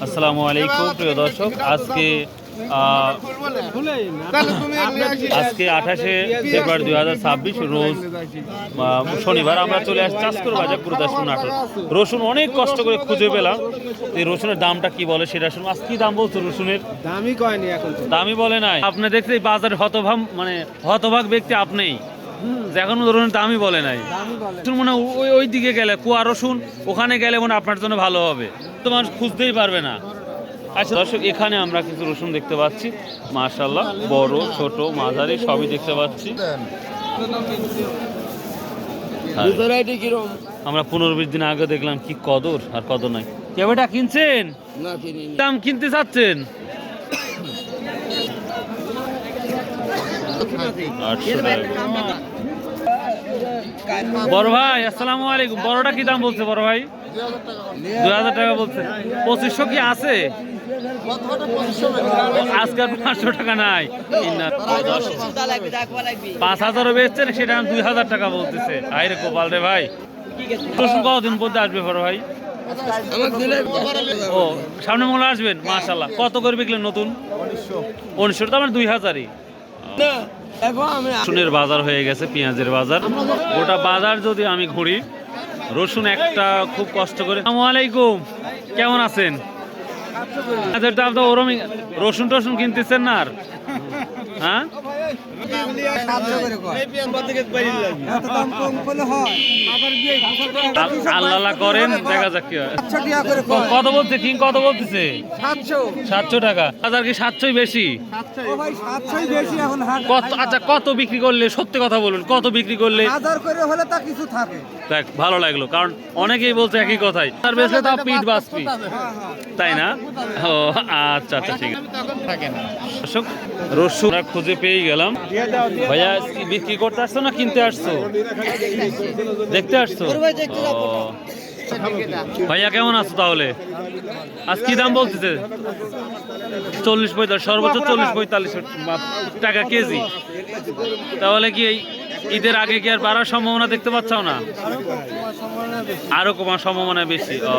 আসসালামু আলাইকুম প্রিয় দর্শক, আজকে 28শে ফেব্রুয়ারি 2026 রোজ শনিবার। আমরা চলে আসছি চাঁচকুর বাজার গুরুদাসপুর নাটোর। রসুন অনেক কষ্ট করে খুঁজে পেলাম। এই রসুনের দামটা কি বলে সেটা শুনুন। আজ কি দাম বলছো রসুনের? দামই কয়নি এখন, দামই বলে নাই। আপনি দেখতে এই বাজারে হতভাগ ব্যক্তি আপনিই, এখনো ধরুন দামই বলে নাই। মনে ওই দিকে গেলে কুয়া রসুন, ওখানে গেলে মনে আপনার জন্য ভালো হবে, তো মানুষ খুঁজতেই পারবে না। আচ্ছা দর্শক, এখানে আমরা কিছু রসুন দেখতে পাচ্ছি, মাশাআল্লাহ, বড় ছোট মাঝারি সবই দেখতে পাচ্ছি। আমরা 15-20 দিন আগে দেখলাম কি কদর আর কদর নাই। কেবেটা কিনছেন? দাম কিনতে চাচ্ছেন? বড় ভাই আসসালামু আলাইকুম। বড়টা কি দাম বলছে বড় ভাই? 2000 টাকা বলছে। 2500 কি আছে আজকাল? 500 টাকা নাই। 5000ও বেচছেন, সেটা 2000 টাকা বলতেছে। আইরে কোপাল রে ভাই। রসুন কতদিন পর্যন্ত আসবে বড় ভাই? ও সামনে মঙ্গল আসবেন, মাশাআল্লাহ। কত করে বিকলেন নতুন? 1900। তো আমার 2000ই। রসুনের বাজার হয়ে গেছে, পেঁয়াজের বাজার। গোটা বাজার যদি আমি ঘুরি, রসুন একটা খুব কষ্ট করে। আসসালামু আলাইকুম, কেমন আছেন? দাম তো ওরমই। রসুন টসুন কিনতেছেন না আর? হ্যাঁ, আল্লাহ করেন, দেখা যাক কি হয়। কত বলছে কিং? কত বলতেছে? 700 টাকা। বাজার কি 700 বেশি? কত? আচ্ছা, কত বিক্রি করলে, সত্যি কথা বলুন, কত বিক্রি করলে? দেখ, ভালো লাগলো, কারণ অনেকেই বলছে একই কথাই, তার বেশি তাও পিঠ বাঁচবি, তাই না? ও আচ্ছা আচ্ছা, ঠিক আছে। দর্শক, রসুন খুঁজে পেয়ে গেলাম। ভাইয়া বিক্রি করতে আসছো না কিনতে আসছো? দেখতে আসছো? ভাইয়া কেমন আছো তাহলে? আজ কি দাম বলতেছে? 40-45, সর্বোচ্চ 40-45 টাকা কেজি। তাহলে কি এই ঈদের আগে কি আর বাড়ার সম্ভাবনা দেখতে পাচ্ছ না? আরো কমার সম্ভাবনা বেশি। ও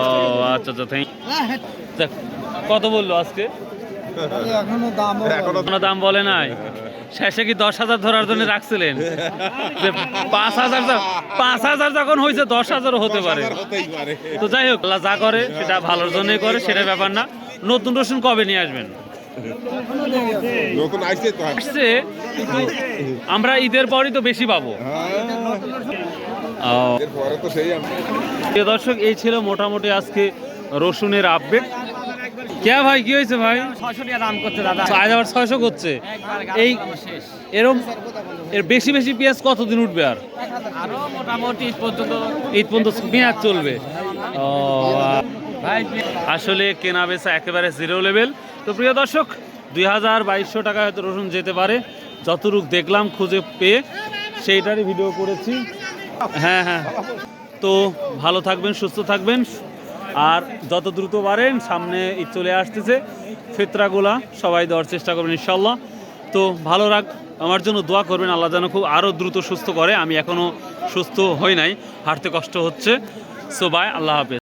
আচ্ছা আচ্ছা, কত বললো আজকে? এখনো দাম বলে নাই। শেষে কি 10,000 ধরার জন্য রাখছিলেন? 5,000 যখন হয়েছে 10,000ও হতে পারে। তো যাই হোক, আল্লাহ যা করে সেটা ভালোর জন্যই করে, সেটা ব্যাপার না। নতুন রসুন কবে নিয়ে আসবেন? আসছে, কিন্তু আমরা ঈদের পরই তো বেশি পাবো। দর্শক, এই ছিল মোটামুটি আজকে রসুনের আপডেট। কে ভাই, কি হয়েছে ভাই? 600 টাকা দাম করছে দাদা। আজ আবার 600 করছে। এই এরম এর বেশি বেশি পেঁয়াজ কতদিন উঠবে? আর আরো মোটামুটি ঈদ পর্যন্ত পেঁয়াজ চলবে। ও আসলে কেনা বেচা একেবারে জিরো লেভেল। তো প্রিয় দর্শক, 2200 টাকা হয়তো রসুন যেতে পারে, যতটুক দেখলাম খুঁজে পেয়ে সেইটারই ভিডিও করেছি। হ্যাঁ হ্যাঁ, তো ভালো থাকবেন, সুস্থ থাকবেন, আর যত দ্রুত পারেন, সামনে ঈদ চলে আসতেছে, ফিতরাগুলা সবাই দেওয়ার চেষ্টা করবেন ইনশাল্লাহ। তো ভালো রাখ, আমার জন্য দোয়া করবেন, আল্লাহ যেন খুব আরও দ্রুত সুস্থ করে। আমি এখনও সুস্থ হই নাই, হাঁটতে কষ্ট হচ্ছে। সো বাই, আল্লাহ হাফেজ।